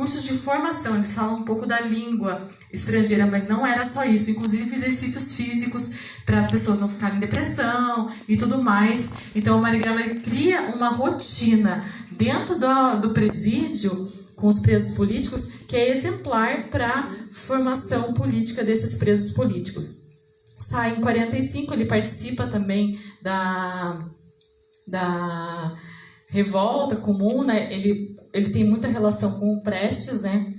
cursos de formação, eles falam um pouco da língua estrangeira, mas não era só isso, inclusive exercícios físicos para as pessoas não ficarem em depressão e tudo mais. Então a Marighella cria uma rotina dentro do presídio com os presos políticos que é exemplar para a formação política desses presos políticos. Sai em 45, ele participa também da revolta comum, né? Ele tem muita relação com o Prestes, né?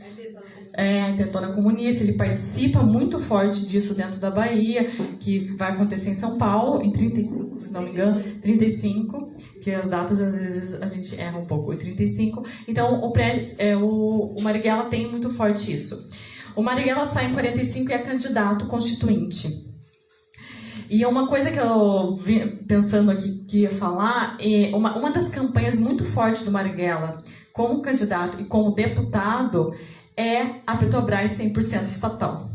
Intentona comunista, ele participa muito forte disso dentro da Bahia, que vai acontecer em São Paulo, em 35, se não me engano, 35, que as datas às vezes a gente erra um pouco, em 35. Então o Marighella tem muito forte isso. O Marighella sai em 45 e é candidato constituinte. E uma coisa que eu vi pensando aqui que ia falar, uma das campanhas muito fortes do Marighella como candidato e como deputado é a Petrobras 100% estatal.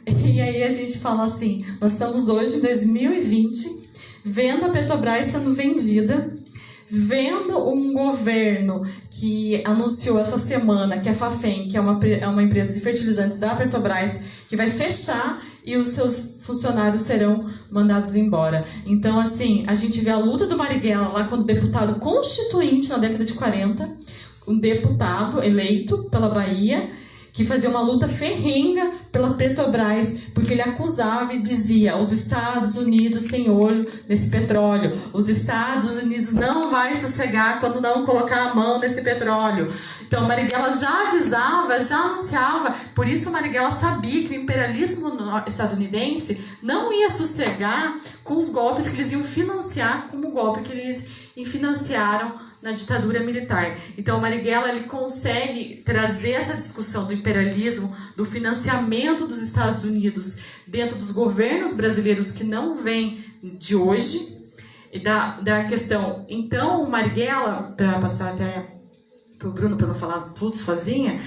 E aí a gente fala assim, nós estamos hoje em 2020, vendo a Petrobras sendo vendida, vendo um governo que anunciou essa semana que a Fafem, que é uma empresa de fertilizantes da Petrobras, que vai fechar e os seus funcionários serão mandados embora. Então, assim, a gente vê a luta do Marighella lá quando deputado constituinte na década de 40, um deputado eleito pela Bahia, que fazia uma luta ferrenha pela Petrobras, porque ele acusava e dizia: os Estados Unidos têm olho nesse petróleo, os Estados Unidos não vai sossegar quando não colocar a mão nesse petróleo. Então, Marighella já avisava, já anunciava, por isso Marighella sabia que o imperialismo estadunidense não ia sossegar com os golpes que eles iam financiar, como o golpe que eles financiaram na ditadura militar. Então, o Marighella ele consegue trazer essa discussão do imperialismo, do financiamento dos Estados Unidos dentro dos governos brasileiros que não vêm de hoje, e da questão. Então, o Marighella, para passar até para o Bruno, para não falar tudo sozinha,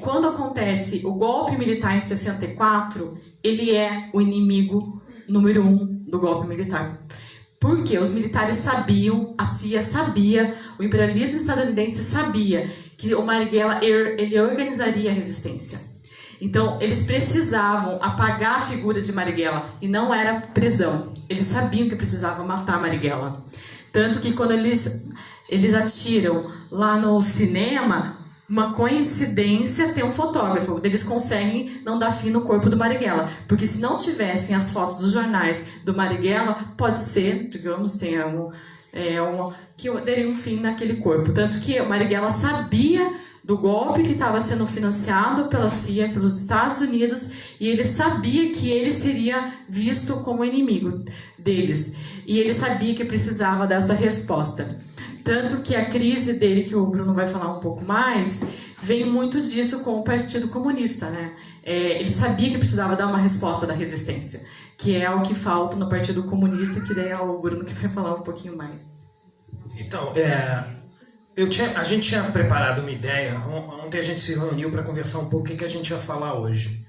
quando acontece o golpe militar em 64, ele é o inimigo número 1 do golpe militar. Porque os militares sabiam, a CIA sabia, o imperialismo estadunidense sabia que o Marighella ele organizaria a resistência. Então, eles precisavam apagar a figura de Marighella, e não era prisão. Eles sabiam que precisava matar Marighella. Tanto que quando eles atiram lá no cinema, uma coincidência, tem um fotógrafo, eles conseguem não dar fim no corpo do Marighella, porque se não tivessem as fotos dos jornais do Marighella, pode ser, digamos, que daria um fim naquele corpo. Tanto que o Marighella sabia do golpe que estava sendo financiado pela CIA, pelos Estados Unidos, e ele sabia que ele seria visto como inimigo deles. E ele sabia que precisava dessa resposta. Tanto que a crise dele, que o Bruno vai falar um pouco mais, vem muito disso com o Partido Comunista, né? Ele sabia que precisava dar uma resposta da resistência, que é o que falta no Partido Comunista, que daí é o Bruno que vai falar um pouquinho mais. Então, a gente tinha preparado uma ideia, ontem a gente se reuniu para conversar um pouco o que a gente ia falar hoje.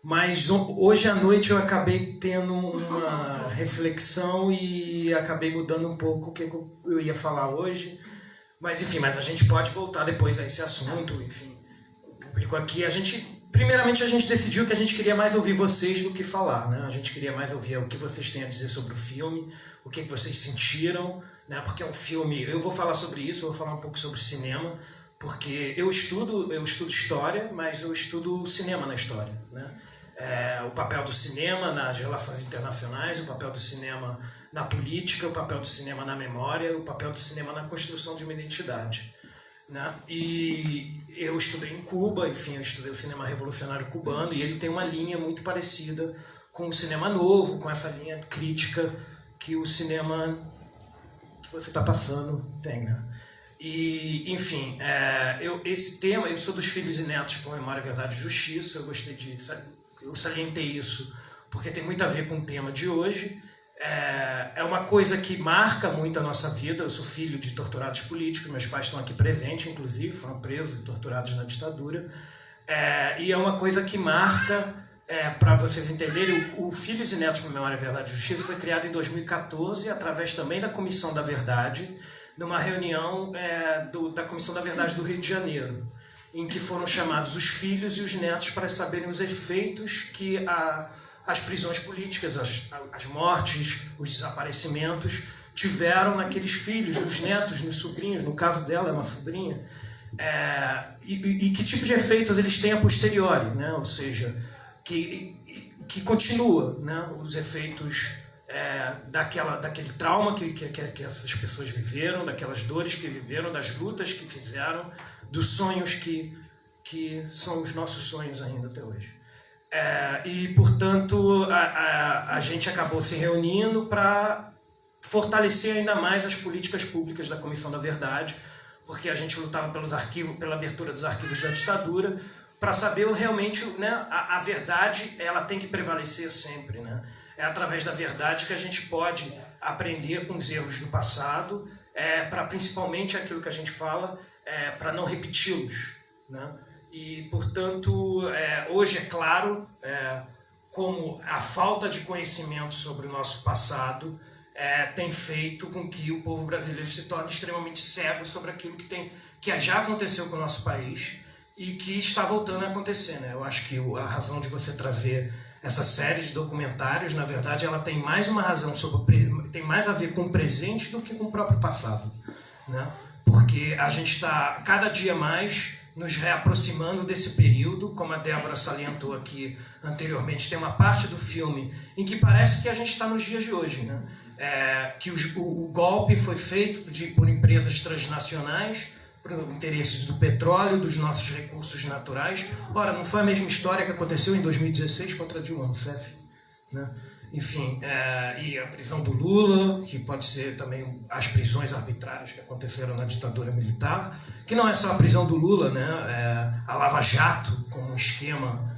Mas hoje à noite eu acabei tendo uma reflexão e acabei mudando um pouco o que eu ia falar hoje. Mas enfim, a gente pode voltar depois a esse assunto, enfim. O público aqui, primeiramente a gente decidiu que a gente queria mais ouvir vocês do que falar, né? A gente queria mais ouvir o que vocês têm a dizer sobre o filme, o que vocês sentiram, né? Porque é um filme, eu vou falar sobre isso, eu vou falar um pouco sobre cinema, porque eu estudo história, mas eu estudo cinema na história, né? O papel do cinema nas relações internacionais, o papel do cinema na política, o papel do cinema na memória, o papel do cinema na construção de uma identidade, né? E eu estudei em Cuba, enfim, eu estudei o cinema revolucionário cubano, e ele tem uma linha muito parecida com o cinema novo, com essa linha crítica que o cinema que você está passando tem, né? E, enfim, esse tema, eu sou dos Filhos e Netos por Memória, Verdade e Justiça, eu salientei isso porque tem muito a ver com o tema de hoje. É uma coisa que marca muito a nossa vida. Eu sou filho de torturados políticos, meus pais estão aqui presentes, inclusive, foram presos e torturados na ditadura. E é uma coisa que marca, para vocês entenderem, o Filhos e Netos por Memória, Verdade e Justiça foi criado em 2014, através também da Comissão da Verdade, numa reunião da Comissão da Verdade do Rio de Janeiro, em que foram chamados os filhos e os netos para saberem os efeitos que as prisões políticas, as mortes, os desaparecimentos tiveram naqueles filhos, nos netos, nos sobrinhos. No caso dela, é uma sobrinha. E que tipo de efeitos eles têm a posteriori, né? Ou seja, que continua, né? Os efeitos daquele trauma que essas pessoas viveram, daquelas dores que viveram, das lutas que fizeram, dos sonhos que são os nossos sonhos ainda até hoje. E, portanto, a gente acabou se reunindo para fortalecer ainda mais as políticas públicas da Comissão da Verdade, porque a gente lutava pelos arquivos, pela abertura dos arquivos da ditadura, para saber realmente, né, a verdade, ela tem que prevalecer sempre, né? É através da verdade que a gente pode aprender com os erros do passado, para principalmente aquilo que a gente fala, para não repeti-los, né? E, portanto, hoje é claro como a falta de conhecimento sobre o nosso passado tem feito com que o povo brasileiro se torne extremamente cego sobre aquilo que já aconteceu com o nosso país e que está voltando a acontecer, né? Eu acho que a razão de você trazer essa série de documentários, na verdade, ela tem mais uma razão tem mais a ver com o presente do que com o próprio passado, né? Porque a gente está cada dia mais nos reaproximando desse período, como a Débora salientou aqui anteriormente. Tem uma parte do filme em que parece que a gente está nos dias de hoje, né? Que o golpe foi feito por empresas transnacionais, por interesses do petróleo, dos nossos recursos naturais. Ora, não foi a mesma história que aconteceu em 2016 contra Dilma Rousseff, né? Enfim, e a prisão do Lula, que pode ser também as prisões arbitrárias que aconteceram na ditadura militar, que não é só a prisão do Lula, né? A Lava Jato, como um esquema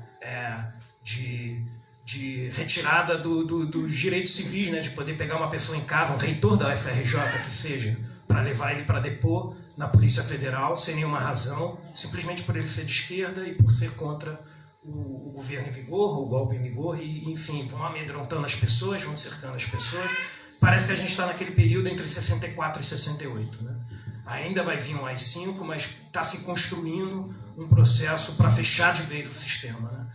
de retirada dos direitos civis, né? De poder pegar uma pessoa em casa, um reitor da UFRJ que seja, para levar ele para depor na Polícia Federal, sem nenhuma razão, simplesmente por ele ser de esquerda e por ser contra o governo em vigor, o golpe em vigor, e, enfim, vão amedrontando as pessoas, vão cercando as pessoas. Parece que a gente está naquele período entre 64 e 68, né? Ainda vai vir um AI-5, mas está se construindo um processo para fechar de vez o sistema, né?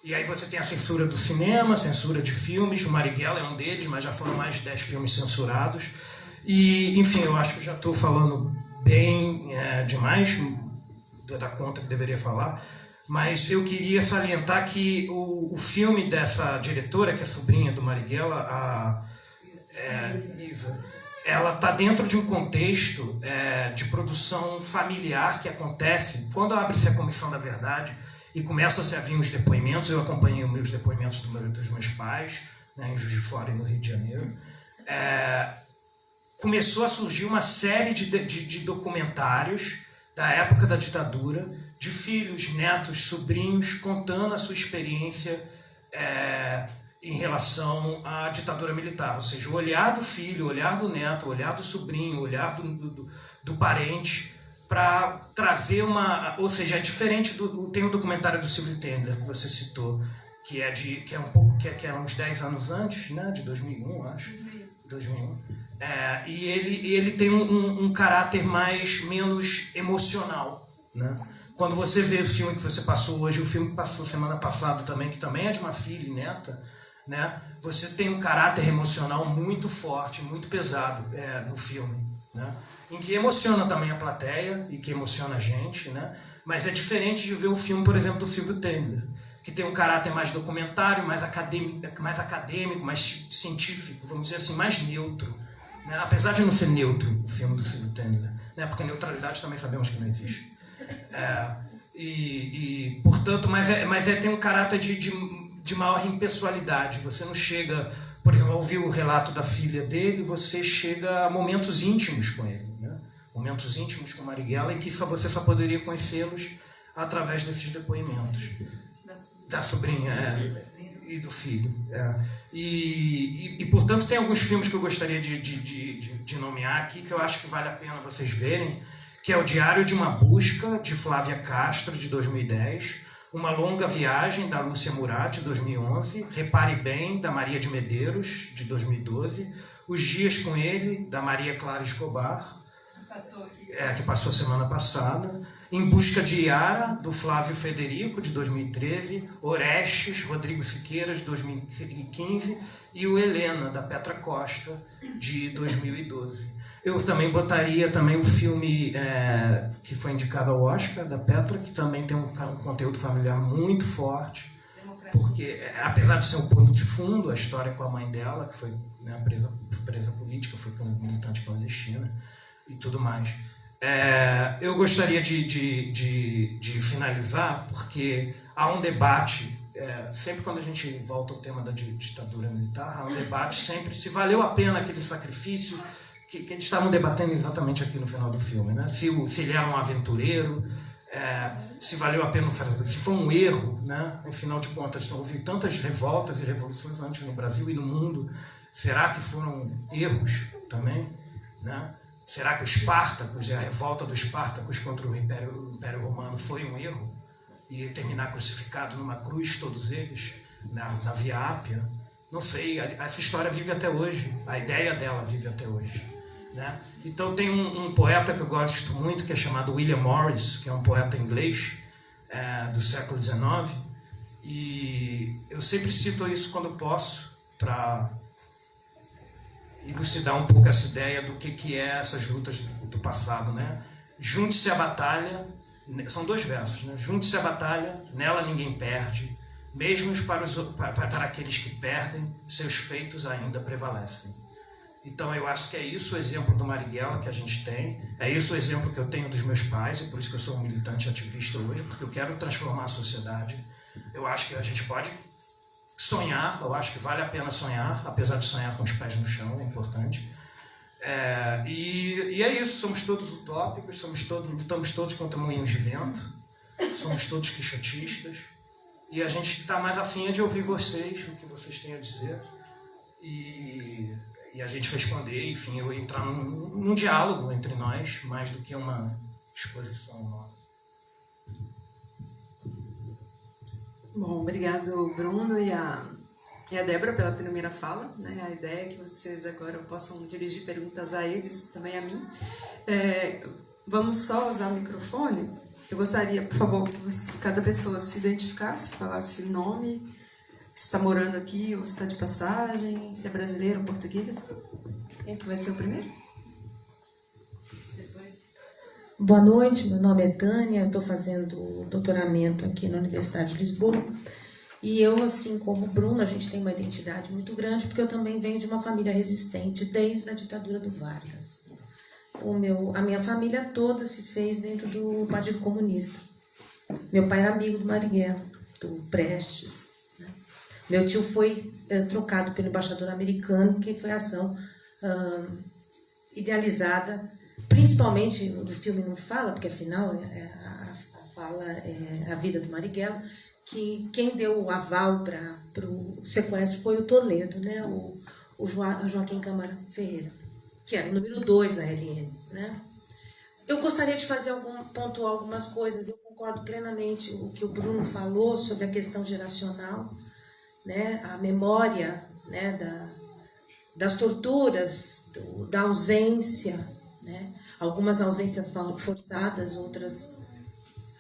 E aí você tem a censura do cinema, censura de filmes, o Marighella é um deles, mas já foram mais de 10 filmes censurados. E, enfim, eu acho que eu já estou falando bem demais da conta que deveria falar, mas eu queria salientar que o filme dessa diretora, que é sobrinha do Marighella, Isa, ela está dentro de um contexto de produção familiar que acontece quando abre-se a Comissão da Verdade e começa-se a vir os depoimentos. Eu acompanhei os meus depoimentos dos meus pais, né, em Juiz de Fora e no Rio de Janeiro. Começou a surgir uma série de documentários da época da ditadura, de filhos, netos, sobrinhos, contando a sua experiência em relação à ditadura militar. Ou seja, o olhar do filho, o olhar do neto, o olhar do sobrinho, o olhar do parente, para trazer uma... Ou seja, é diferente tem o documentário do Silvio Tendler, que você citou, que é uns 10 anos antes, né, de 2001, acho. 2001. E ele tem um caráter menos emocional, né? Quando você vê o filme que você passou hoje, o filme que passou semana passada também, que também é de uma filha e neta, né? Você tem um caráter emocional muito forte, muito pesado no filme, né? Em que emociona também a plateia e que emociona a gente, né? Mas é diferente de ver um filme, por exemplo, do Silvio Tendler, que tem um caráter mais documentário, mais acadêmico, mais científico, vamos dizer assim, mais neutro, né? Apesar de não ser neutro o filme do Silvio Tendler, né? Porque neutralidade também sabemos que não existe. Portanto, mas tem um caráter de maior impessoalidade. Você não chega, por exemplo, ao ouvir o relato da filha dele, você chega a momentos íntimos com ele, né? Momentos íntimos com Marighella, em que você só poderia conhecê-los através desses depoimentos. Da sobrinha, e do filho. Portanto, tem alguns filmes que eu gostaria de nomear aqui, que eu acho que vale a pena vocês verem, que é o Diário de uma Busca, de Flávia Castro, de 2010, Uma Longa Viagem, da Lúcia Murat, de 2011, Repare Bem, da Maria de Medeiros, de 2012, Os Dias com Ele, da Maria Clara Escobar, que passou semana passada. Em Busca de Yara, do Flávio Federico, de 2013. Orestes, Rodrigo Siqueira, de 2015. E o Helena, da Petra Costa, de 2012. Eu também botaria também o filme que foi indicado ao Oscar, da Petra, que também tem um conteúdo familiar muito forte, porque, apesar de ser um pano de fundo, a história com a mãe dela, que foi, né, presa política, foi militante clandestina e tudo mais. Eu gostaria de finalizar, porque há um debate, sempre quando a gente volta ao tema da ditadura militar, há um debate sempre se valeu a pena aquele sacrifício que eles estavam debatendo exatamente aqui no final do filme, né? Se ele era um aventureiro, se valeu a pena fazer, se foi um erro, né? Afinal de contas, houve tantas revoltas e revoluções antes no Brasil e no mundo. Será que foram erros também, né? Será que os Espartacos, a revolta dos Espartacos contra o Império Romano foi um erro? E terminar crucificado numa cruz, todos eles, na Via Ápia? Não sei, essa história vive até hoje, a ideia dela vive até hoje, né? Então tem um poeta que eu gosto muito, que é chamado William Morris, que é um poeta inglês do século XIX, e eu sempre cito isso quando posso, para elucidar um pouco essa ideia do que é essas lutas do passado, né? Junte-se à batalha, são 2 versos, né? Junte-se à batalha, nela ninguém perde, mesmo para aqueles que perdem, seus feitos ainda prevalecem. Então eu acho que é isso o exemplo do Marighella que a gente tem, é isso o exemplo que eu tenho dos meus pais, e por isso que eu sou um militante ativista hoje, porque eu quero transformar a sociedade. Eu acho que a gente pode sonhar, eu acho que vale a pena sonhar, apesar de sonhar com os pés no chão, é importante. E é isso, somos todos utópicos, lutamos todos contra moinhos de vento, somos todos quixotistas, e a gente está mais afim de ouvir vocês, o que vocês têm a dizer, e a gente responder, enfim, eu entrar num diálogo entre nós, mais do que uma exposição nossa. Bom, obrigado, Bruno e a Débora pela primeira fala, né? A ideia é que vocês agora possam dirigir perguntas a eles, também a mim. Vamos só usar o microfone. Eu gostaria, por favor, que cada pessoa se identificasse, falasse o nome, se está morando aqui ou se está de passagem, se é brasileiro ou português. Quem que vai ser o primeiro? Boa noite, meu nome é Tânia, estou fazendo doutoramento aqui na Universidade de Lisboa. E eu, assim como o Bruno, a gente tem uma identidade muito grande, porque eu também venho de uma família resistente desde a ditadura do Vargas. A minha família toda se fez dentro do Partido Comunista. Meu pai era amigo do Marighella, do Prestes, né? Meu tio foi trocado pelo embaixador americano, que foi a ação idealizada, principalmente, o filme não fala, porque afinal a fala é a vida do Marighella, que quem deu o aval para o sequestro foi o Toledo, né? o Joaquim Câmara Ferreira, que era o número 2 da LN, né? Eu gostaria de pontuar algumas coisas. Eu concordo plenamente com o que o Bruno falou sobre a questão geracional, né? A memória, né? das torturas, da ausência, né? Algumas ausências forçadas, outras,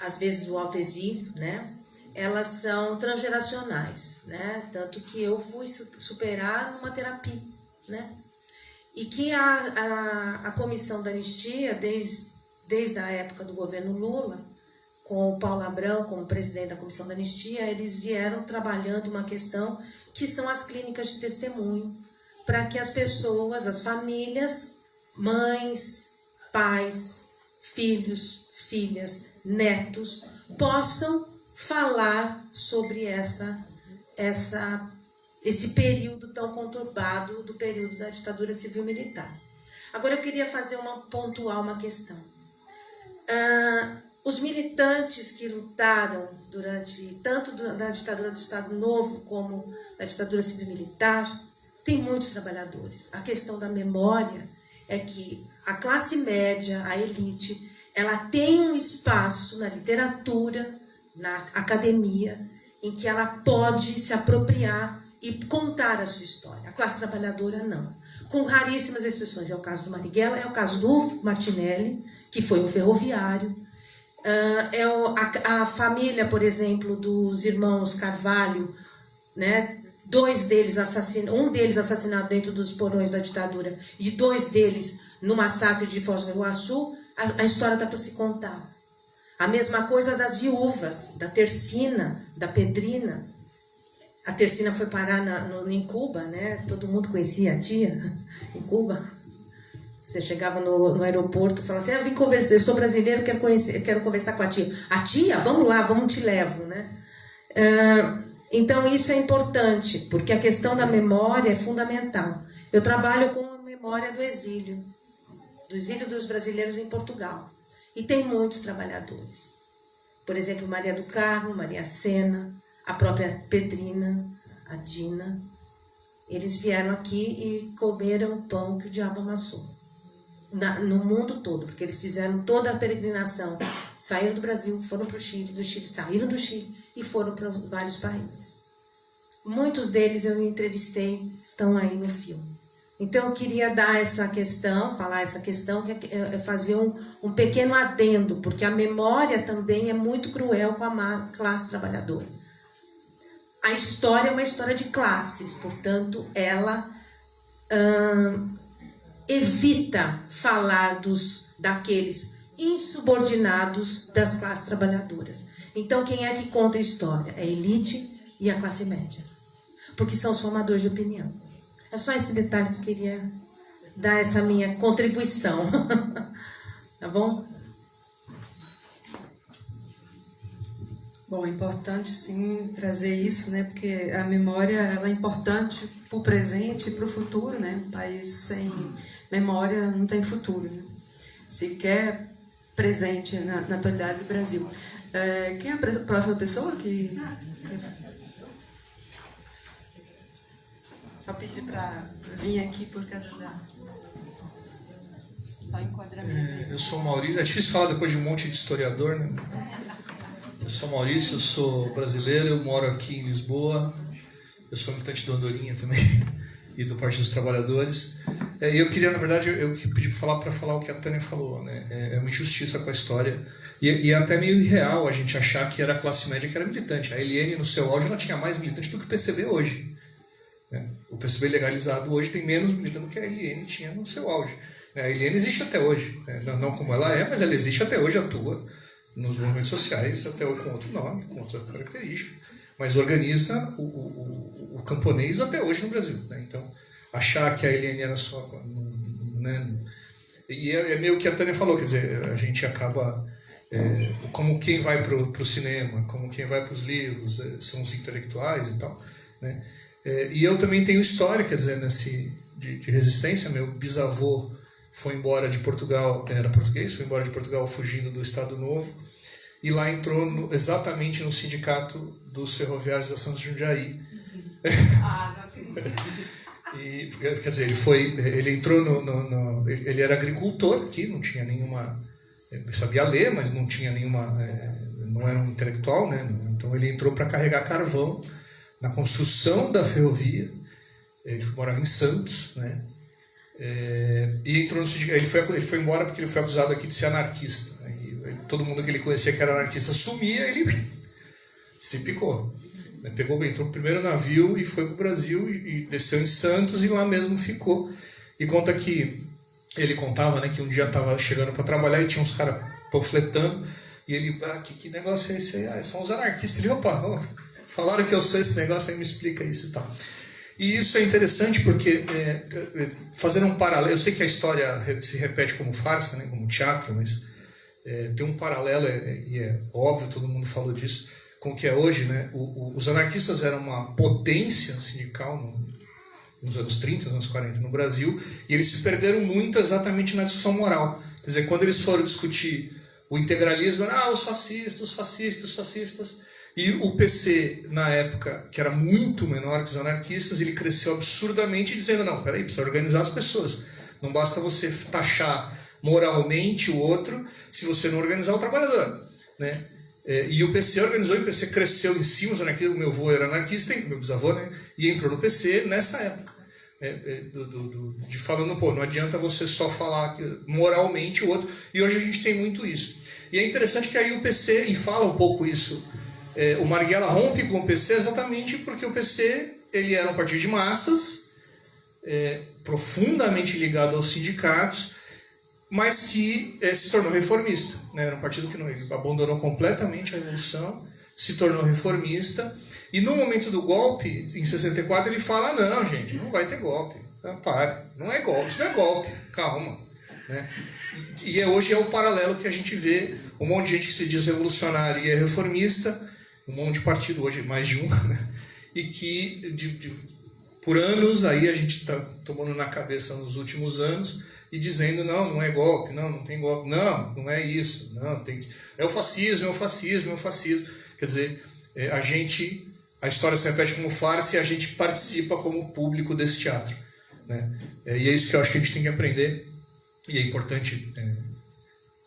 às vezes, o autoexílio, né? Elas são transgeracionais, né? Tanto que eu fui superar numa terapia, né? E que a comissão da anistia, desde a época do governo Lula, com o Paulo Abrão como presidente da comissão da anistia, eles vieram trabalhando uma questão que são as clínicas de testemunho, para que as pessoas, as famílias, mães, pais, filhos, filhas, netos, possam falar sobre esse período tão conturbado do período da ditadura civil-militar. Agora eu queria pontuar uma questão. Os militantes que lutaram tanto na ditadura do Estado Novo como na ditadura civil-militar, tem muitos trabalhadores. A questão da memória é que a classe média, a elite, ela tem um espaço na literatura, na academia, em que ela pode se apropriar e contar a sua história. A classe trabalhadora não. com raríssimas exceções. É o caso do Marighella, é o caso do Martinelli, que foi um ferroviário. A família, por exemplo, dos irmãos Carvalho, né? Um deles assassinado dentro dos porões da ditadura e 2 deles no massacre de Foz do Iguaçu, a história dá para se contar. A mesma coisa das viúvas, da Tercina, da Pedrina. A Tercina foi parar em Cuba, né? Todo mundo conhecia a tia em Cuba. Você chegava no aeroporto e falava assim, vim conversar, eu sou brasileiro, quero conversar com a tia. A tia? Vamos lá, vamos te levo, né? Então isso é importante, porque a questão da memória é fundamental. Eu trabalho com a memória do exílio dos brasileiros em Portugal. E tem muitos trabalhadores. Por exemplo, Maria do Carmo, Maria Sena, a própria Pedrina, a Dina. Eles vieram aqui e comeram o pão que o diabo amassou. No mundo todo, porque eles fizeram toda a peregrinação. Saíram do Brasil, foram para o Chile, do Chile saíram do Chile e foram para vários países. Muitos deles eu entrevistei, estão aí no filme. Então eu queria falar essa questão, fazer um pequeno adendo, porque a memória também é muito cruel com a classe trabalhadora. A história é uma história de classes, portanto, ela evita falar daqueles insubordinados das classes trabalhadoras. Então, quem é que conta a história? É a elite e a classe média, porque são os formadores de opinião. É só esse detalhe que eu queria dar essa minha contribuição. Tá bom? Bom, é importante sim trazer isso, né? Porque a memória ela é importante para o presente e para o futuro, né? Um país sem memória não tem futuro, né? Sequer presente na atualidade do Brasil. Quem é a próxima pessoa que... Só pedir para vir aqui por causa da... Só enquadramento. Eu sou Maurício. É difícil falar depois de um monte de historiador, né? Eu sou Maurício, eu sou brasileiro, eu moro aqui em Lisboa. Eu sou militante do Andorinha também e do Partido dos Trabalhadores. E eu queria, na verdade, eu pedi para falar o que a Tânia falou, né? É uma injustiça com a história. E é até meio irreal a gente achar que era a classe média que era militante. A Eliane, no seu auge, ela tinha mais militante do que o PCB hoje. O PCB legalizado hoje tem menos militante do que a Eliane tinha no seu auge. A Eliane existe até hoje, não como ela é, mas ela existe até hoje, atua nos movimentos sociais, até hoje com outro nome, com outra característica, mas organiza o camponês até hoje no Brasil. Então, achar que a Eliane era só... E é meio que a Tânia falou, quer dizer, a gente acaba... como quem vai para o cinema, como quem vai para os livros, são os intelectuais e tal, né? E eu também tenho história, quer dizer, de resistência. Meu bisavô foi embora de Portugal, era português, foi embora de Portugal fugindo do Estado Novo, e lá entrou exatamente no sindicato dos ferroviários da Santos Jundiaí. E, quer dizer, ele entrou ele era agricultor aqui, não tinha nenhuma... Ele sabia ler, mas não tinha nenhuma... não era um intelectual, né? Então ele entrou para carregar carvão na construção da ferrovia. Ele morava em Santos, né? E entrou no sindicato. Ele foi embora porque ele foi acusado aqui de ser anarquista, né? E todo mundo que ele conhecia que era anarquista sumia, ele se picou. Entrou no primeiro navio e foi para o Brasil e desceu em Santos e lá mesmo ficou. E conta que ele contava, né, que um dia estava chegando para trabalhar e tinha uns caras panfletando e ele, que negócio é esse aí? São os anarquistas. Ele, opa, falaram que eu sou esse negócio, aí me explica isso e tal. E isso é interessante porque, fazendo um paralelo, eu sei que a história se repete como farsa, né, como teatro, mas tem um paralelo, e é óbvio, todo mundo falou disso, com o que é hoje, né? Os anarquistas eram uma potência sindical nos anos 30, nos anos 40 no Brasil, e eles se perderam muito exatamente na discussão moral. Quer dizer, quando eles foram discutir o integralismo, os fascistas, e o PC, na época, que era muito menor que os anarquistas, ele cresceu absurdamente dizendo, não, peraí, precisa organizar as pessoas. Não basta você taxar moralmente o outro se você não organizar o trabalhador, né? E o PC organizou, e o PC cresceu em cima dos anarquistas. O meu avô era anarquista, meu bisavô, né? E entrou no PC nessa época. de falando, pô, não adianta você só falar moralmente o outro, e hoje a gente tem muito isso. E é interessante que aí o PC, e fala um pouco isso, o Marighella rompe com o PC exatamente porque o PC ele era um partido de massas, profundamente ligado aos sindicatos, mas que se tornou reformista, né? Era um partido que não, ele abandonou completamente a revolução, se tornou reformista, e no momento do golpe, em 64, ele fala, não, gente, não vai ter golpe, tá? Pare, não é golpe, isso não é golpe, calma, né? E hoje é o paralelo que a gente vê, um monte de gente que se diz revolucionário e é reformista, um monte de partido, hoje mais de um, né? E que por anos aí a gente está tomando na cabeça nos últimos anos e dizendo, não é golpe, não tem golpe, não é isso, não, é o fascismo, é o fascismo, é o fascismo. Quer dizer, a história se repete como farsa e a gente participa como público desse teatro, né? E é isso que eu acho que a gente tem que aprender, e é importante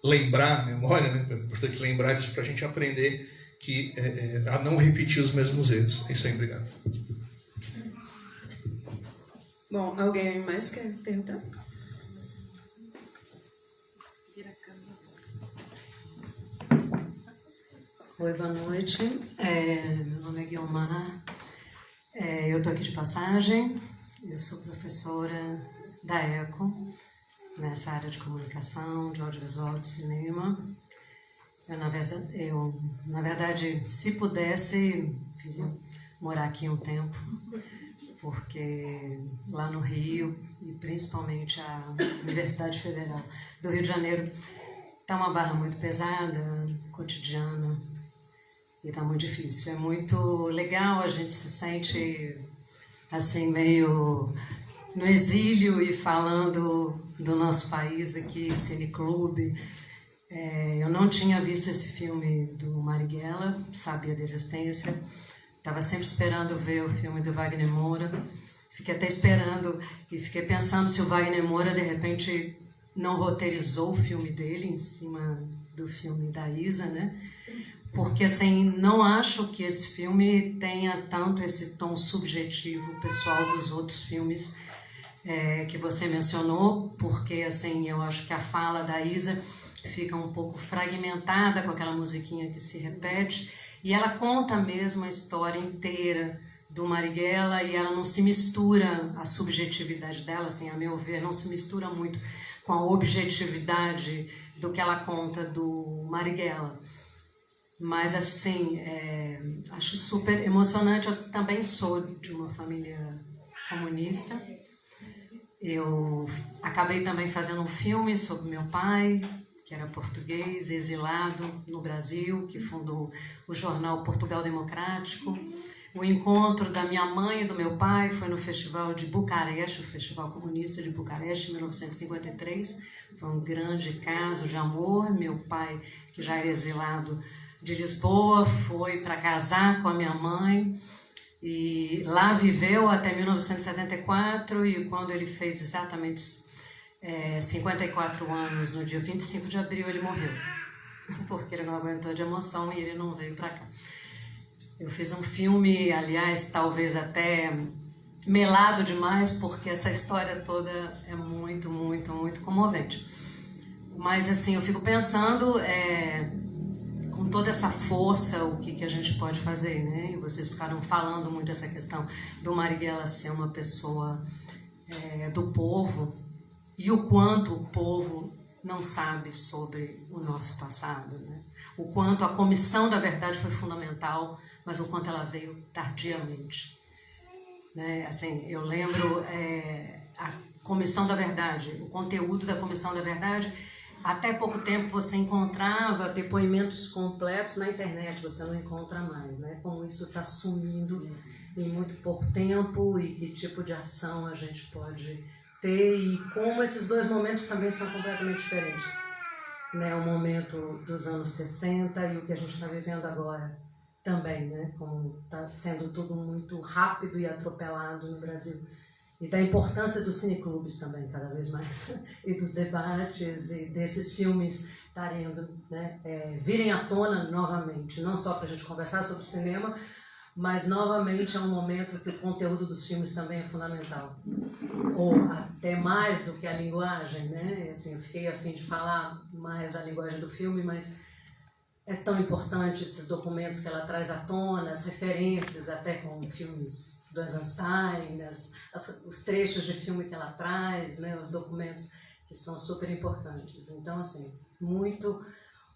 lembrar, memória, né? É importante lembrar disso para a gente aprender a não repetir os mesmos erros. É isso aí, obrigado. Bom, alguém mais quer perguntar? Oi, boa noite. Meu nome é Guilmar. Eu estou aqui de passagem. Eu sou professora da ECO, nessa área de comunicação, de audiovisual, de cinema. Eu, na verdade, se pudesse, queria morar aqui um tempo, porque lá no Rio, e principalmente a Universidade Federal do Rio de Janeiro, está uma barra muito pesada, cotidiana, e está muito difícil. É muito legal, a gente se sente assim meio no exílio e falando do nosso país aqui, Cineclube. Eu não tinha visto esse filme do Marighella, sabia da existência, estava sempre esperando ver o filme do Wagner Moura, fiquei até esperando e fiquei pensando se o Wagner Moura de repente não roteirizou o filme dele em cima do filme da Isa, né? Porque assim, não acho que esse filme tenha tanto esse tom subjetivo pessoal dos outros filmes que você mencionou, porque assim, eu acho que a fala da Isa fica um pouco fragmentada com aquela musiquinha que se repete, e ela conta mesmo a história inteira do Marighella, e ela não se mistura, a subjetividade dela, assim, a meu ver, não se mistura muito com a objetividade do que ela conta do Marighella. Mas, assim, acho super emocionante. Eu também sou de uma família comunista. Eu acabei também fazendo um filme sobre meu pai, que era português, exilado no Brasil, que fundou o jornal Portugal Democrático. O encontro da minha mãe e do meu pai foi no Festival de Bucareste, o Festival Comunista de Bucareste, em 1953. Foi um grande caso de amor. Meu pai, que já era exilado de Lisboa, foi para casar com a minha mãe e lá viveu até 1974, e quando ele fez exatamente 54 anos, no dia 25 de abril, ele morreu, porque ele não aguentou de emoção e ele não veio para cá. Eu fiz um filme, aliás, talvez até melado demais, porque essa história toda é muito, muito, muito comovente. Mas, assim, eu fico pensando, com toda essa força, o que a gente pode fazer, né? E vocês ficaram falando muito essa questão do Marighella ser uma pessoa do povo, e o quanto o povo não sabe sobre o nosso passado, né? O quanto a Comissão da Verdade foi fundamental, mas o quanto ela veio tardiamente, né? Assim, eu lembro a Comissão da Verdade, o conteúdo da Comissão da Verdade. Até pouco tempo você encontrava depoimentos completos na internet, você não encontra mais, né? Como isso está sumindo em muito pouco tempo, e que tipo de ação a gente pode ter, e como esses dois momentos também são completamente diferentes, né? O momento dos anos 60 e o que a gente está vivendo agora também, né? Como está sendo tudo muito rápido e atropelado no Brasil. E da importância dos cineclubes também, cada vez mais, e dos debates, e desses filmes estarem, né, virem à tona novamente, não só para a gente conversar sobre cinema, mas novamente é um momento que o conteúdo dos filmes também é fundamental, ou até mais do que a linguagem, né? Assim, eu fiquei a fim de falar mais da linguagem do filme, mas é tão importante esses documentos que ela traz à tona, as referências até com filmes do Eisenstein, os trechos de filme que ela traz, né? Os documentos que são super importantes. Então, assim, muito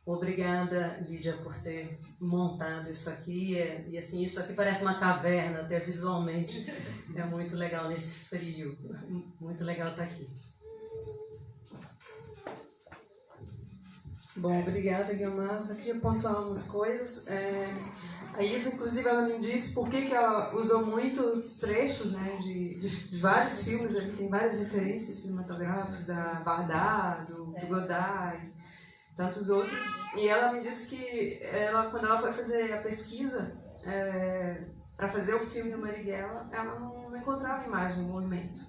obrigada, Lídia, por ter montado isso aqui. E assim, isso aqui parece uma caverna, até visualmente. É muito legal nesse frio. Muito legal estar aqui. Bom, obrigada, Guilmar. Só queria pontuar umas coisas. A Isa, inclusive, ela me disse por que ela usou muitos trechos, né, de vários filmes. Ali tem várias referências cinematográficas, da Bardar, do Godard, tantos outros. E ela me disse que quando ela foi fazer a pesquisa para fazer o filme do Marighella, ela não encontrava imagem em movimento.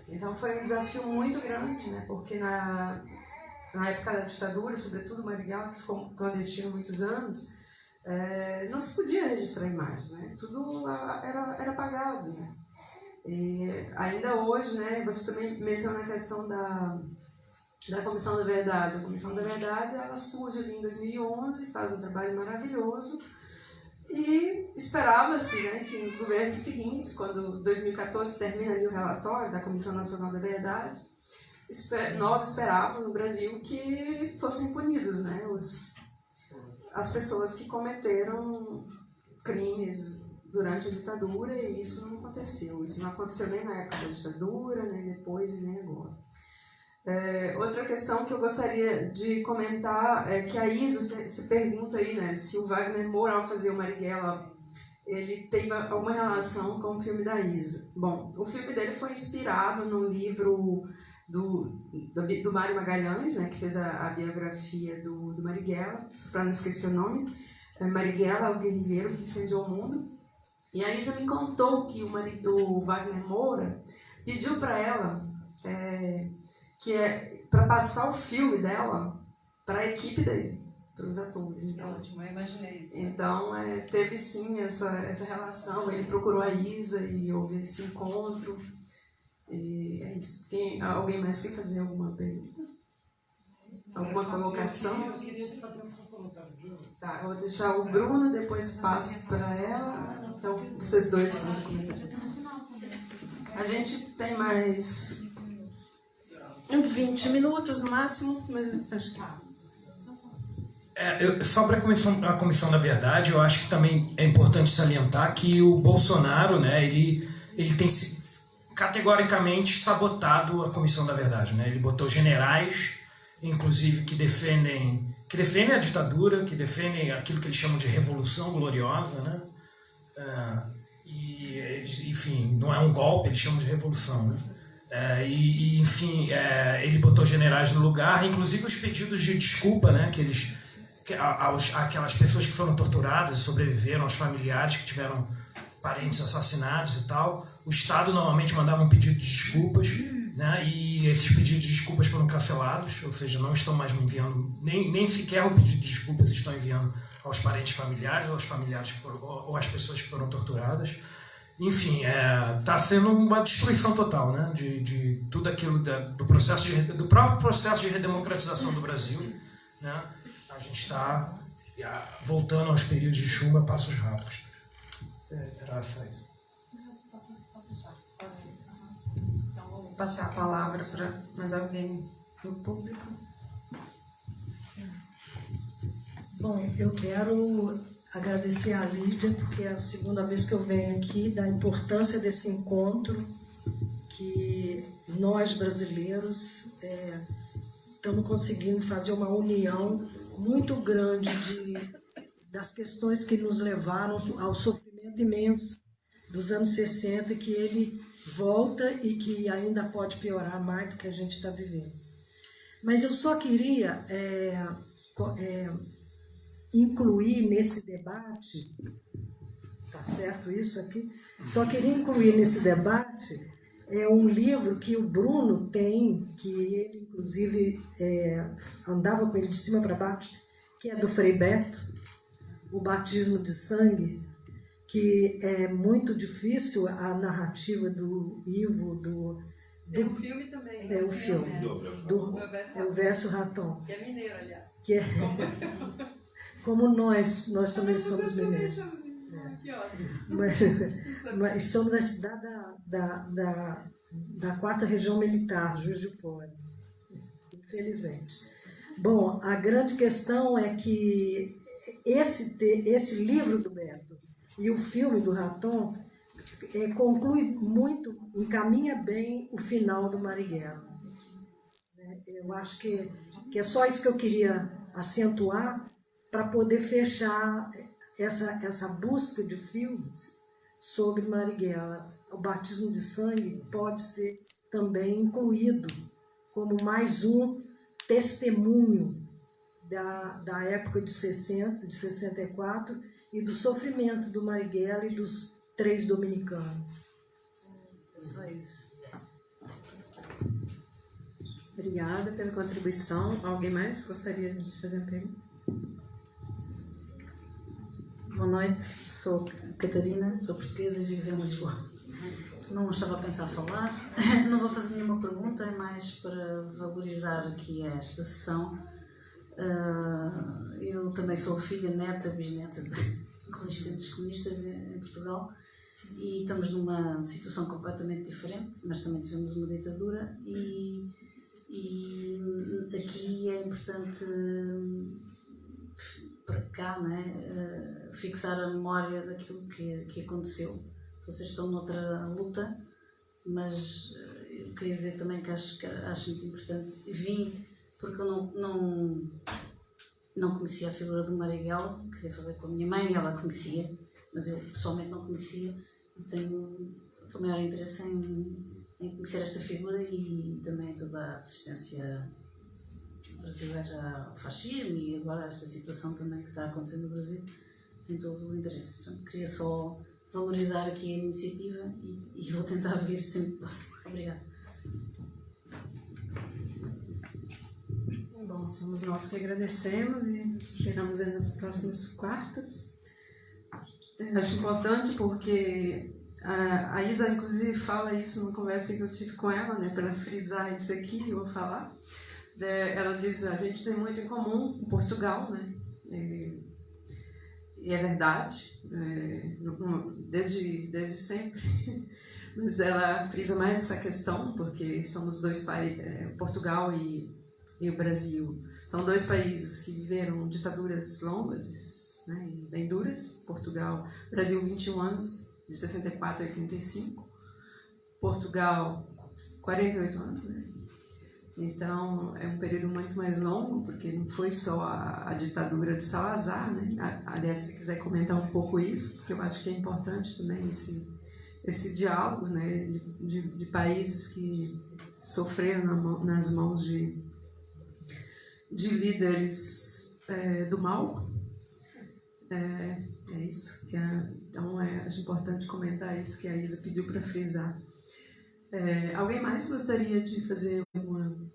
Então foi um desafio muito grande, né, porque na época da ditadura, sobretudo Marighella, que ficou clandestino muitos anos, não se podia registrar imagens, né? Tudo era apagado, né? E ainda hoje, né, você também menciona a questão da Comissão da Verdade. A Comissão da Verdade, ela surge ali em 2011, faz um trabalho maravilhoso, e esperava-se, né, que nos governos seguintes, quando 2014 termina ali o relatório da Comissão Nacional da Verdade, nós esperávamos no Brasil que fossem punidos, né, as pessoas que cometeram crimes durante a ditadura, e isso não aconteceu. Isso não aconteceu nem na época da ditadura, nem depois e nem agora. Outra questão que eu gostaria de comentar é que a Isa se pergunta aí, né, se o Wagner Moura, ao fazer o Marighella, ele teve alguma relação com o filme da Isa. Bom, o filme dele foi inspirado no livro do Mário Magalhães, né, que fez a biografia do Marighella, para não esquecer o nome, Marighella, o guerrilheiro que incendiou o mundo. E a Isa me contou que o Wagner Moura pediu para ela para passar o filme dela para a equipe dele, para os atores. Então, ótimo, eu imaginei isso. Então, teve sim essa relação. Ele procurou a Isa e houve esse encontro. E é isso. Alguém mais quer fazer alguma pergunta? Alguma colocação? Tá, eu vou deixar o Bruno, depois passo para ela. Então, vocês dois fazem. A gente tem mais 20 minutos no máximo, mas acho que... Sobre a Comissão da Verdade, eu acho que também é importante salientar que o Bolsonaro, né, ele tem categoricamente sabotado a Comissão da Verdade, né? Ele botou generais, inclusive, que defendem a ditadura, que defendem aquilo que eles chamam de revolução gloriosa, né? Enfim, não é um golpe, eles chamam de revolução, né? Enfim, ele botou generais no lugar, inclusive os pedidos de desculpa, né? Aquelas pessoas que foram torturadas e sobreviveram, aos familiares que tiveram parentes assassinados e tal. O Estado normalmente mandava um pedido de desculpas, né? E esses pedidos de desculpas foram cancelados, ou seja, não estão mais enviando, nem sequer o pedido de desculpas estão enviando aos parentes familiares, ou aos familiares que foram, ou às pessoas que foram torturadas. Enfim, está sendo uma destruição total, né? De tudo aquilo do próprio processo de redemocratização do Brasil, né? A gente está voltando aos períodos de chumbo a passos rápidos. Graças a isso. Então, vou passar a palavra para mais alguém do público. Bom, eu quero agradecer a Lídia, porque é a segunda vez que eu venho aqui, da importância desse encontro, que nós brasileiros estamos conseguindo fazer uma união muito grande das questões que nos levaram ao sofrimento imenso dos anos 60, que ele volta e que ainda pode piorar mais do que a gente está vivendo. Mas eu só queria incluir nesse debate, tá certo isso aqui? Só queria incluir nesse debate um livro que o Bruno tem, que ele inclusive andava com ele de cima para baixo, que é do Frei Beto, O Batismo de Sangue, que é muito difícil a narrativa do Ivo, Tem um filme também. É o filme. É o Verso Raton. Que é mineiro, aliás. Que é, como nós também somos mineiros. Que ótimo. Mas somos da cidade da 4ª Região Militar, Juiz de Fora. Infelizmente. Bom, a grande questão é que esse livro do Beto e o filme do Raton conclui muito, encaminha bem o final do Marighella. Eu acho que é só isso que eu queria acentuar para poder fechar essa busca de filmes sobre Marighella. O batismo de sangue pode ser também incluído como mais um testemunho da época de 64, e do sofrimento do Marighella e dos 3 dominicanos. É só isso. Obrigada pela contribuição. Alguém mais gostaria de fazer uma pergunta? Boa noite, sou Catarina, sou portuguesa e vivo em Lisboa. Não estava a pensar falar, não vou fazer nenhuma pergunta, é mais para valorizar aqui esta sessão. Eu também sou filha, neta, bisneta de resistentes comunistas em Portugal e estamos numa situação completamente diferente, mas também tivemos uma ditadura e aqui é importante para cá, né, fixar a memória daquilo que aconteceu. Vocês estão noutra luta, mas eu queria dizer também que acho muito importante. Vim porque eu não conhecia a figura do Marighella, quer dizer, falei com a minha mãe, ela conhecia, mas eu pessoalmente não conhecia e tenho o maior interesse em conhecer esta figura e também toda a resistência brasileira ao fascismo e agora esta situação também que está acontecendo no Brasil, tem todo o interesse. Portanto, queria só valorizar aqui a iniciativa e vou tentar vir sempre que posso. Obrigada. Bom, somos nós que agradecemos e esperamos nas próximas quartas. Acho importante porque a Isa, inclusive, fala isso numa conversa que eu tive com ela, né, para frisar isso aqui, eu vou falar. Ela diz, a gente tem muito em comum com Portugal, né? E é verdade, desde sempre. Mas ela frisa mais essa questão, porque somos 2 países, Portugal e o Brasil. São 2 países que viveram ditaduras longas, né, e bem duras. Portugal, Brasil, 21 anos, de 64 a 85. Portugal, 48 anos, né? Então, é um período muito mais longo, porque não foi só a ditadura de Salazar, né? Aliás, se quiser comentar um pouco isso, porque eu acho que é importante também esse diálogo, né, de países que sofreram nas mãos de líderes do mal. É isso. Então, acho importante comentar isso que a Isa pediu para frisar. Alguém mais gostaria de fazer uma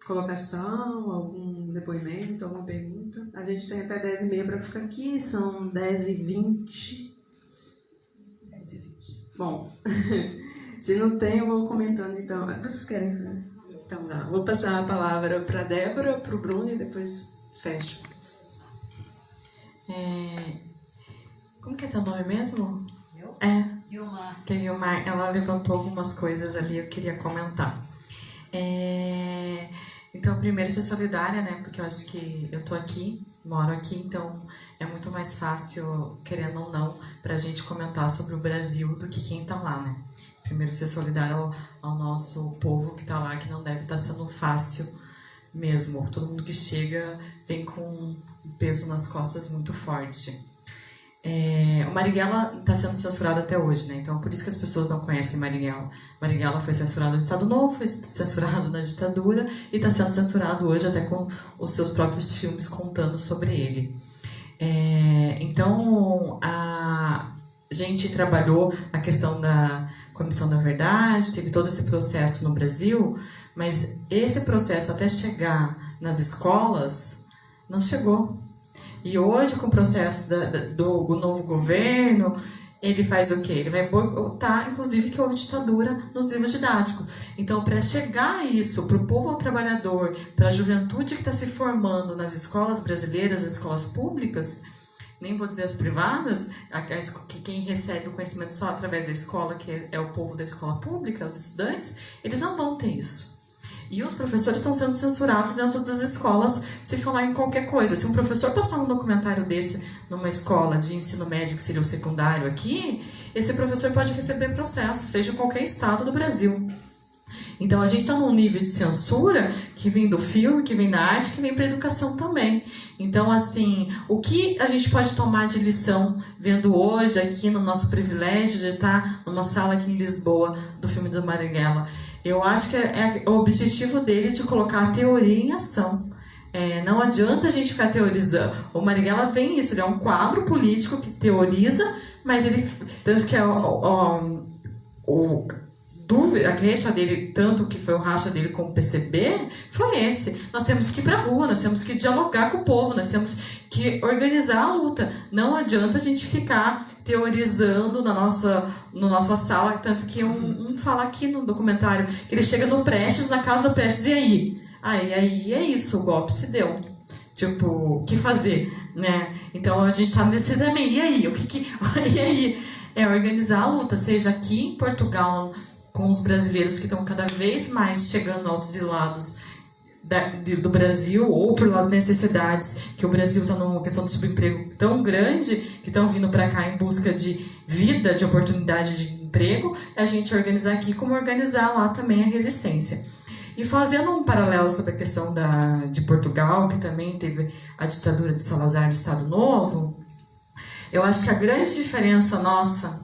colocação, algum depoimento, alguma pergunta? A gente tem até 10h30 para ficar aqui, são 10h20. Bom, se não tem, eu vou comentando então. Vocês querem? Então, não. Vou passar a palavra para a Débora, para o Bruno e depois fecho. Como que é teu nome mesmo? Eu? Guilmar. Que a Guilmar, ela levantou algumas coisas ali, eu queria comentar. Então, primeiro, ser solidária, né? Porque eu acho que eu tô aqui, moro aqui, então é muito mais fácil, querendo ou não, pra gente comentar sobre o Brasil do que quem tá lá, né? Primeiro, ser solidário ao nosso povo que tá lá, que não deve estar sendo fácil mesmo. Todo mundo que chega vem com um peso nas costas muito forte. O Marighella está sendo censurado até hoje, né? Então, por isso que as pessoas não conhecem Marighella. Marighella foi censurado no Estado Novo, foi censurado na ditadura e está sendo censurado hoje até com os seus próprios filmes contando sobre ele. Então, a gente trabalhou a questão da Comissão da Verdade, teve todo esse processo no Brasil, mas esse processo até chegar nas escolas não chegou. E hoje, com o processo do novo governo, ele faz o quê? Ele vai boicotar, inclusive, que houve ditadura nos livros didáticos. Então, para chegar a isso, para o povo trabalhador, para a juventude que está se formando nas escolas brasileiras, nas escolas públicas, nem vou dizer as privadas, que quem recebe o conhecimento só através da escola, que é o povo da escola pública, os estudantes, eles não vão ter isso. E os professores estão sendo censurados dentro das escolas se falar em qualquer coisa. Se um professor passar um documentário desse numa escola de ensino médio, que seria o secundário aqui, esse professor pode receber processo, seja em qualquer estado do Brasil. Então, a gente está num nível de censura que vem do filme, que vem da arte, que vem para a educação também. Então, assim, o que a gente pode tomar de lição vendo hoje aqui no nosso privilégio de estar numa sala aqui em Lisboa do filme do Marighella? Eu acho que é o objetivo dele de colocar a teoria em ação. Não adianta a gente ficar teorizando. O Marighella vem isso, ele é um quadro político que teoriza, mas ele... Tanto que a queixa dele, tanto que foi o racha dele com o PCB, foi esse. Nós temos que ir para a rua, nós temos que dialogar com o povo, nós temos que organizar a luta. Não adianta a gente ficar teorizando na nossa sala, tanto que um fala aqui no documentário, que ele chega no Prestes, na casa do Prestes, e aí? Aí é isso, o golpe se deu. Tipo, o que fazer, né? Então a gente está nesse também, e aí? E aí? É organizar a luta, seja aqui em Portugal, com os brasileiros que estão cada vez mais chegando aos exilados do Brasil, ou pelas necessidades que o Brasil está numa questão do subemprego tão grande, que estão vindo para cá em busca de vida, de oportunidade de emprego, a gente organizar aqui como organizar lá também a resistência. E fazendo um paralelo sobre a questão de Portugal, que também teve a ditadura de Salazar no Estado Novo, eu acho que a grande diferença nossa,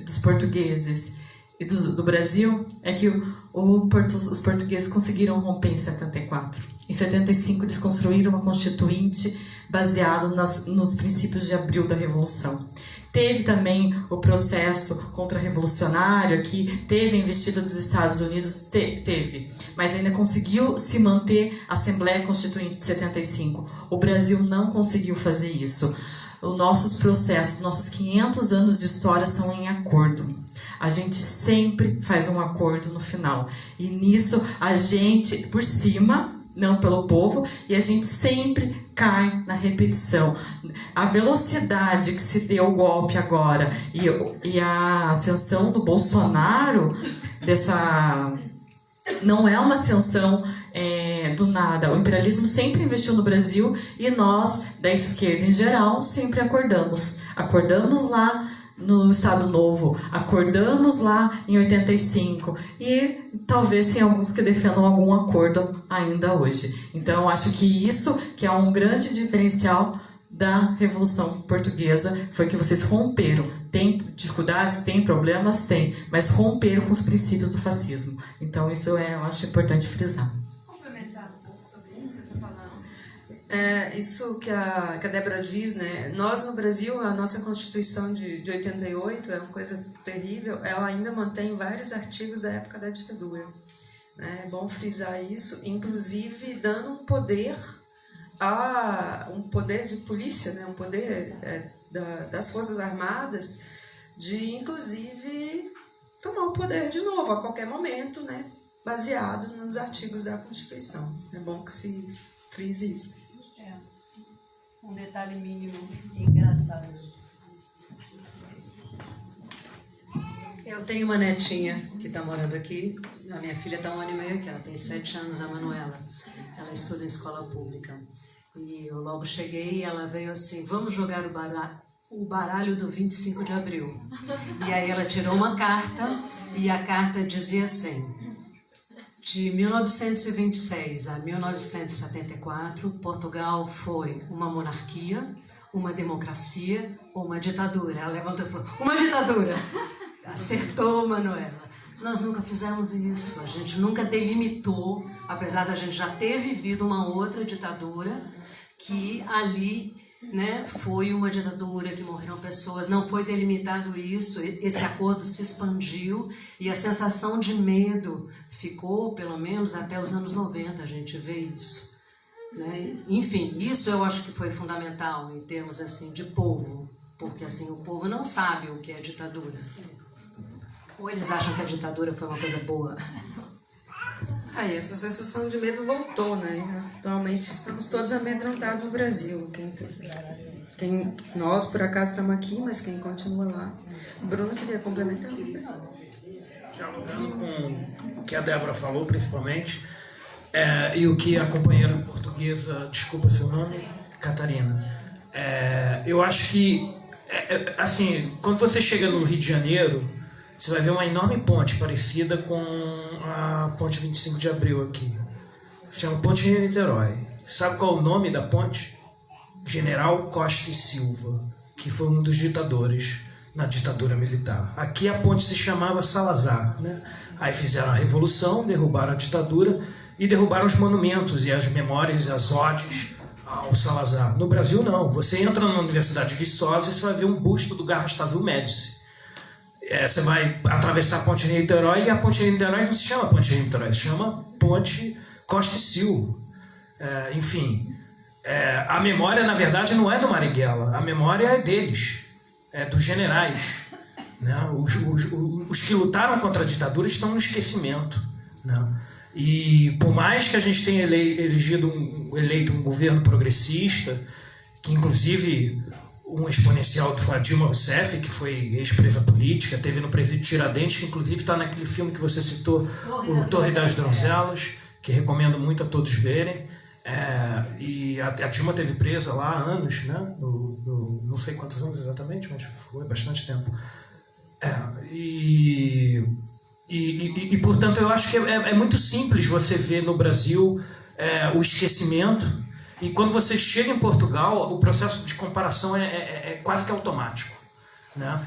dos portugueses e do Brasil, é que os portugueses conseguiram romper em 74. Em 75, eles construíram uma constituinte baseada nos princípios de abril da Revolução. Teve também o processo contra-revolucionário aqui, teve a investida dos Estados Unidos, teve, mas ainda conseguiu se manter a Assembleia Constituinte de 75. O Brasil não conseguiu fazer isso. Os nossos processos, nossos 500 anos de história são em acordo. A gente sempre faz um acordo no final. E nisso, a gente, por cima, não pelo povo, e a gente sempre cai na repetição. A velocidade que se deu o golpe agora e a ascensão do Bolsonaro, não é uma ascensão do nada. O imperialismo sempre investiu no Brasil e nós, da esquerda em geral, sempre acordamos. Acordamos lá no Estado Novo, acordamos lá em 85 e talvez tenha alguns que defendam algum acordo ainda hoje. Então, acho que isso que é um grande diferencial da Revolução Portuguesa foi que vocês romperam. Tem dificuldades? Tem problemas? Tem. Mas romperam com os princípios do fascismo. Então, isso eu acho importante frisar. Complementar um pouco sobre isso que você está falando. Isso que a Débora diz, né? Nós, no Brasil, a nossa Constituição de 88 é uma coisa terrível. Ela ainda mantém vários artigos da época da ditadura. É bom frisar isso, inclusive dando um poder de polícia, né? Um poder das Forças Armadas de, inclusive, tomar o poder de novo a qualquer momento, né? Baseado nos artigos da Constituição. É bom que se frise isso. Um detalhe mínimo e engraçado. Eu tenho uma netinha que está morando aqui. A minha filha está 1 ano e meio aqui, ela tem 7 anos, a Manuela. Ela estuda em escola pública. E eu logo cheguei e ela veio assim, vamos jogar o baralho do 25 de abril. E aí ela tirou uma carta e a carta dizia assim: de 1926 a 1974, Portugal foi uma monarquia, uma democracia ou uma ditadura. Ela levantou e falou, uma ditadura! Acertou, Manuela. Nós nunca fizemos isso, a gente nunca delimitou, apesar da gente já ter vivido uma outra ditadura, que ali, né, foi uma ditadura que morreram pessoas, não foi delimitado isso, esse acordo se expandiu e a sensação de medo ficou, pelo menos, até os anos 90, a gente vê isso. Né? Enfim, isso eu acho que foi fundamental em termos assim, de povo, Porque assim, o povo não sabe o que é ditadura. Ou eles acham que a ditadura foi uma coisa boa? Aí essa sensação de medo voltou, né? Atualmente estamos todos amedrontados no Brasil. Nós, por acaso, estamos aqui, mas quem continua lá? O Bruno queria complementar. Dialogando com o que a Débora falou, principalmente, e o que a companheira portuguesa, desculpa seu nome, Catarina. Eu acho que, assim, quando você chega no Rio de Janeiro, você vai ver uma enorme ponte parecida com a ponte 25 de Abril aqui. Se chama Ponte Rio-Niterói. Sabe qual é o nome da ponte? General Costa e Silva, que foi um dos ditadores na ditadura militar. Aqui a ponte se chamava Salazar, né? Aí fizeram a revolução, derrubaram a ditadura e derrubaram os monumentos e as memórias, as odes ao Salazar. No Brasil, não. Você entra na Universidade de Viçosa e você vai ver um busto do Garrastazu Médici. Você vai atravessar a Ponte Rio-Niterói e a Ponte Rio-Niterói não se chama Ponte Rio-Niterói, se chama Ponte Costa e Silva. Enfim, a memória, na verdade, não é do Marighella, a memória é deles, é dos generais. Né? Os que lutaram contra a ditadura estão no esquecimento. Né? E por mais que a gente tenha eleito um governo progressista, que inclusive um exponencial foi a Dilma Rousseff, que foi ex-presa política, teve no presídio Tiradentes, que inclusive está naquele filme que você citou, o Torre das Donzelas, que recomendo muito a todos verem. E a Dilma teve presa lá há anos, né? Não sei quantos anos exatamente, mas foi bastante tempo. Portanto, eu acho que é muito simples você ver no Brasil o esquecimento. E quando você chega em Portugal, o processo de comparação é quase que automático. Né?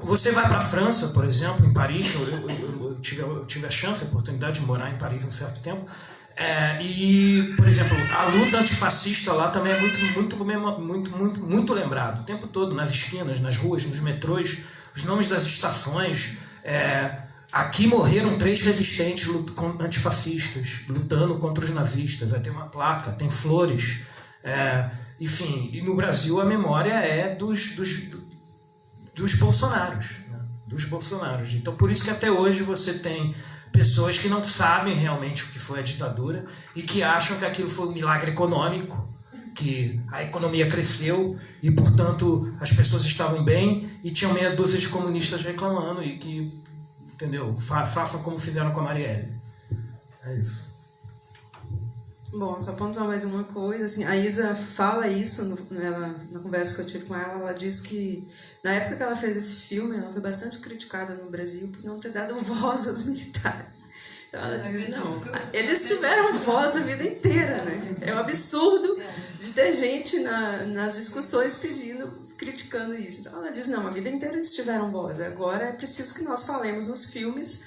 Você vai para a França, por exemplo, em Paris, eu tive a chance, a oportunidade de morar em Paris um certo tempo, e, por exemplo, a luta antifascista lá também é muito lembrado, o tempo todo, nas esquinas, nas ruas, nos metrôs, os nomes das estações. Aqui morreram 3 resistentes antifascistas, lutando contra os nazistas. Aí tem uma placa, tem flores. Enfim, e no Brasil a memória é dos bolsonaros. Né? Dos bolsonaros. Então, por isso que até hoje você tem pessoas que não sabem realmente o que foi a ditadura e que acham que aquilo foi um milagre econômico, que a economia cresceu e, portanto, as pessoas estavam bem e tinham meia dúzia de comunistas reclamando e que... Entendeu? Façam como fizeram com a Marielle. É isso. Bom, só pontuar mais uma coisa. Assim, a Isa fala isso na conversa que eu tive com ela. Ela diz que, na época que ela fez esse filme, ela foi bastante criticada no Brasil por não ter dado voz aos militares. Então ela diz, não, eles tiveram voz a vida inteira, né? É um absurdo de ter gente nas discussões criticando isso. Então ela diz, não, a vida inteira eles tiveram voz. Agora é preciso que nós falemos nos filmes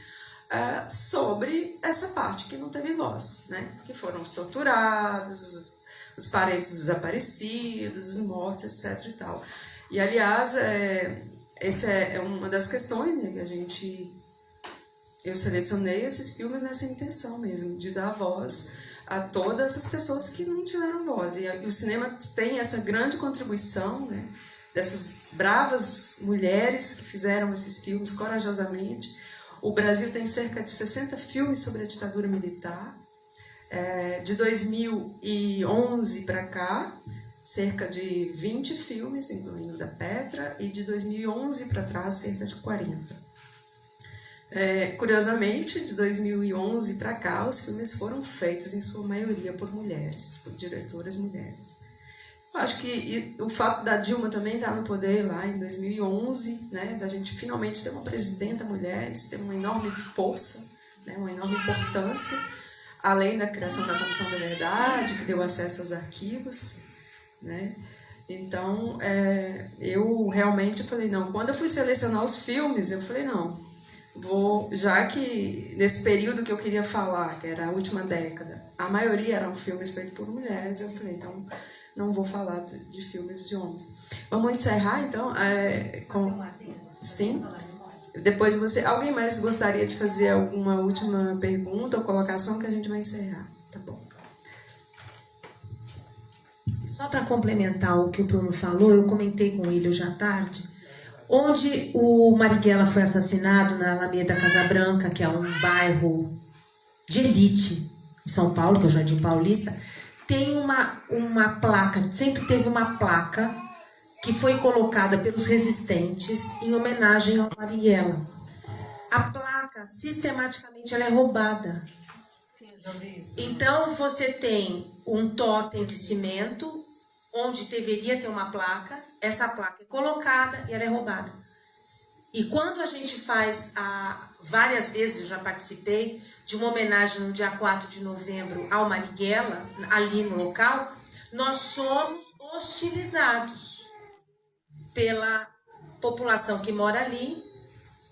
sobre essa parte que não teve voz, né? Que foram os torturados, os parentes desaparecidos, os mortos, etc. E tal. E, aliás, essa é uma das questões, né, que eu selecionei esses filmes nessa intenção mesmo, de dar voz a todas as pessoas que não tiveram voz. E o cinema tem essa grande contribuição, né, dessas bravas mulheres que fizeram esses filmes corajosamente. O Brasil tem cerca de 60 filmes sobre a ditadura militar. De 2011 para cá, cerca de 20 filmes, incluindo da Petra, e de 2011 para trás, cerca de 40. Curiosamente, de 2011 para cá, os filmes foram feitos, em sua maioria, por mulheres, por diretoras mulheres. Eu acho que o fato da Dilma também estar no poder lá em 2011, né, da gente finalmente ter uma presidenta mulher, isso tem uma enorme força, né, uma enorme importância, além da criação da Comissão da Verdade, que deu acesso aos arquivos, né? Então, eu realmente falei, não, quando eu fui selecionar os filmes, eu falei, não, já que nesse período que eu queria falar, que era a última década, a maioria eram filmes feitos por mulheres, eu falei, então, não vou falar de filmes de homens. Vamos encerrar, então? Sim? Depois alguém mais gostaria de fazer alguma última pergunta ou colocação que a gente vai encerrar? Tá bom. Só para complementar o que o Bruno falou, eu comentei com ele hoje à tarde, onde o Marighella foi assassinado, na Alameda Casa Branca, que é um bairro de elite em São Paulo, que é o Jardim Paulista, tem uma placa, sempre teve uma placa que foi colocada pelos resistentes em homenagem ao Marighella. A placa, sistematicamente, ela é roubada. Então, você tem um tótem de cimento, onde deveria ter uma placa, essa placa é colocada e ela é roubada. E quando a gente faz, várias vezes eu já participei de uma homenagem no dia 4 de novembro ao Marighella, ali no local, nós somos hostilizados pela população que mora ali,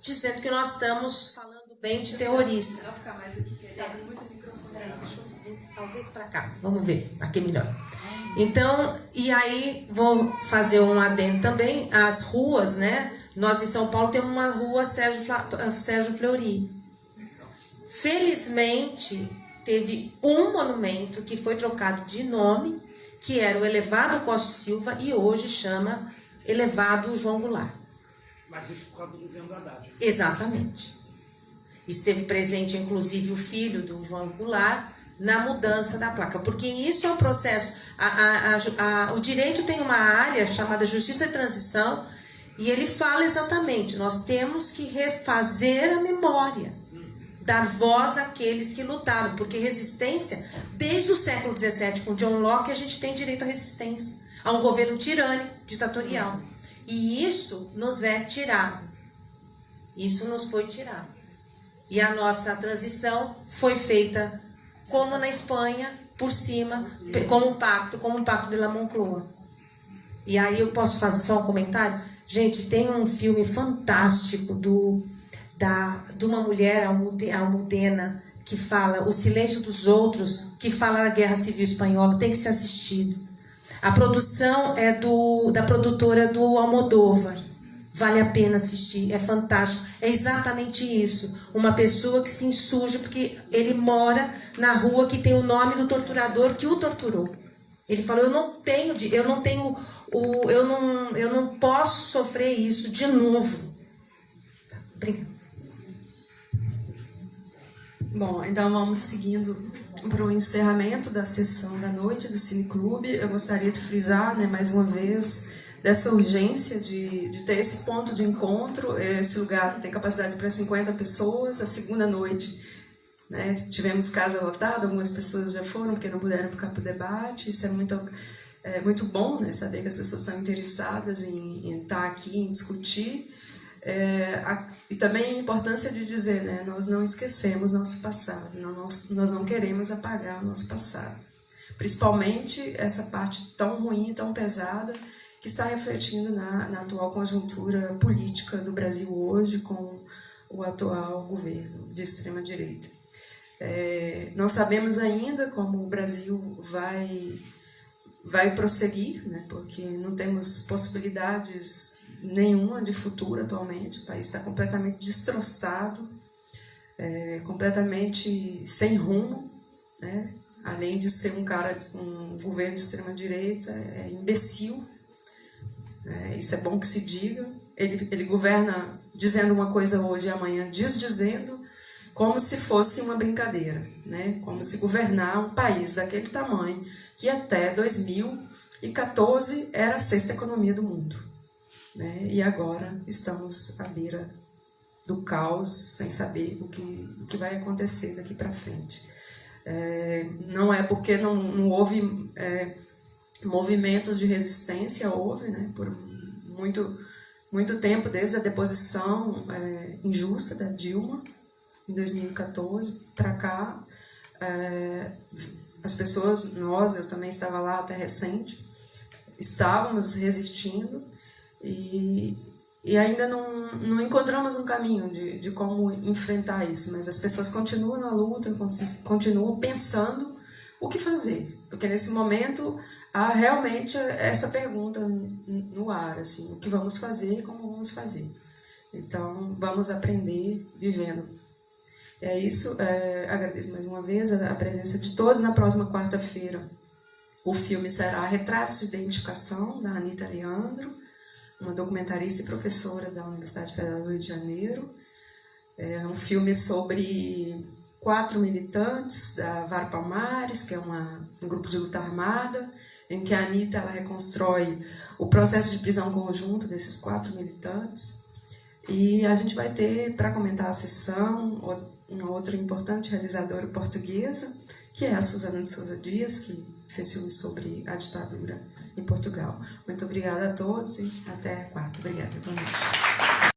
dizendo que nós estamos falando bem de terrorista. Não ficar mais aqui, que tá muito microfone. Deixa eu talvez para cá, vamos ver, aqui é melhor. Então, e aí vou fazer um adendo também, as ruas, né? Nós em São Paulo temos uma rua Sérgio Fleury. Felizmente, teve um monumento que foi trocado de nome, que era o Elevado Costa e Silva, e hoje chama Elevado João Goulart. Mas isso por causa do governo Haddad. Exatamente. Esteve presente, inclusive, o filho do João Goulart na mudança da placa, porque isso é um processo. O direito tem uma área chamada Justiça de Transição, e ele fala exatamente, nós temos que refazer a memória, dar voz àqueles que lutaram, porque resistência, desde o século XVII, com John Locke, a gente tem direito à resistência, a um governo tirânico, ditatorial. E isso nos é tirado. Isso nos foi tirado. E a nossa transição foi feita, como na Espanha, por cima, como um pacto de La Moncloa. E aí eu posso fazer só um comentário? Gente, tem um filme fantástico de uma mulher almudena que fala O Silêncio dos Outros, que fala da Guerra Civil Espanhola, tem que ser assistido. A produção é da produtora do Almodóvar. Vale a pena assistir, é fantástico. É exatamente isso. Uma pessoa que se insurge porque ele mora na rua que tem o nome do torturador que o torturou. Ele falou, eu não posso sofrer isso de novo. Obrigada. Bom, então vamos seguindo para o encerramento da sessão da noite do Cineclube. Eu gostaria de frisar, né, mais uma vez, dessa urgência de ter esse ponto de encontro. Esse lugar tem capacidade para 50 pessoas. A segunda noite, né, tivemos casa lotada, algumas pessoas já foram porque não puderam ficar para o debate. Isso é muito bom, né, saber que as pessoas estão interessadas em estar aqui, em discutir. E também a importância de dizer, né, nós não esquecemos nosso passado, nós não queremos apagar o nosso passado. Principalmente essa parte tão ruim, tão pesada, que está refletindo na atual conjuntura política do Brasil hoje, com o atual governo de extrema-direita. Não sabemos ainda como o Brasil vai prosseguir, né, porque não temos possibilidades nenhuma de futuro atualmente. O país está completamente destroçado, completamente sem rumo, né? Além de ser um governo de extrema-direita, é imbecil. Isso é bom que se diga. Ele governa dizendo uma coisa hoje e amanhã desdizendo, como se fosse uma brincadeira, né? Como se governar um país daquele tamanho, que até 2014 era a sexta economia do mundo, né? E agora estamos à beira do caos, sem saber o que vai acontecer daqui para frente. Não é porque não houve movimentos de resistência, houve, né? Por muito tempo, desde a deposição injusta da Dilma, em 2014, para cá, as pessoas, eu também estava lá até recente, estávamos resistindo e ainda não encontramos um caminho de como enfrentar isso, mas as pessoas continuam na luta, continuam pensando o que fazer, porque nesse momento há realmente essa pergunta no ar, assim, o que vamos fazer e como vamos fazer. Então, vamos aprender vivendo. É isso, agradeço mais uma vez a presença de todos. Na próxima quarta-feira O filme será Retratos de Identificação, da Anita Leandro, uma documentarista e professora da Universidade Federal do Rio de Janeiro. É um filme sobre 4 militantes da Vara Palmares, que é um grupo de luta armada, em que a Anita ela reconstrói o processo de prisão conjunto desses 4 militantes. E a gente vai ter, para comentar a sessão, uma outra importante realizadora portuguesa, que é a Susana de Sousa Dias, que fez filme sobre a ditadura em Portugal. Muito obrigada a todos e até quarta. Obrigada. Boa noite.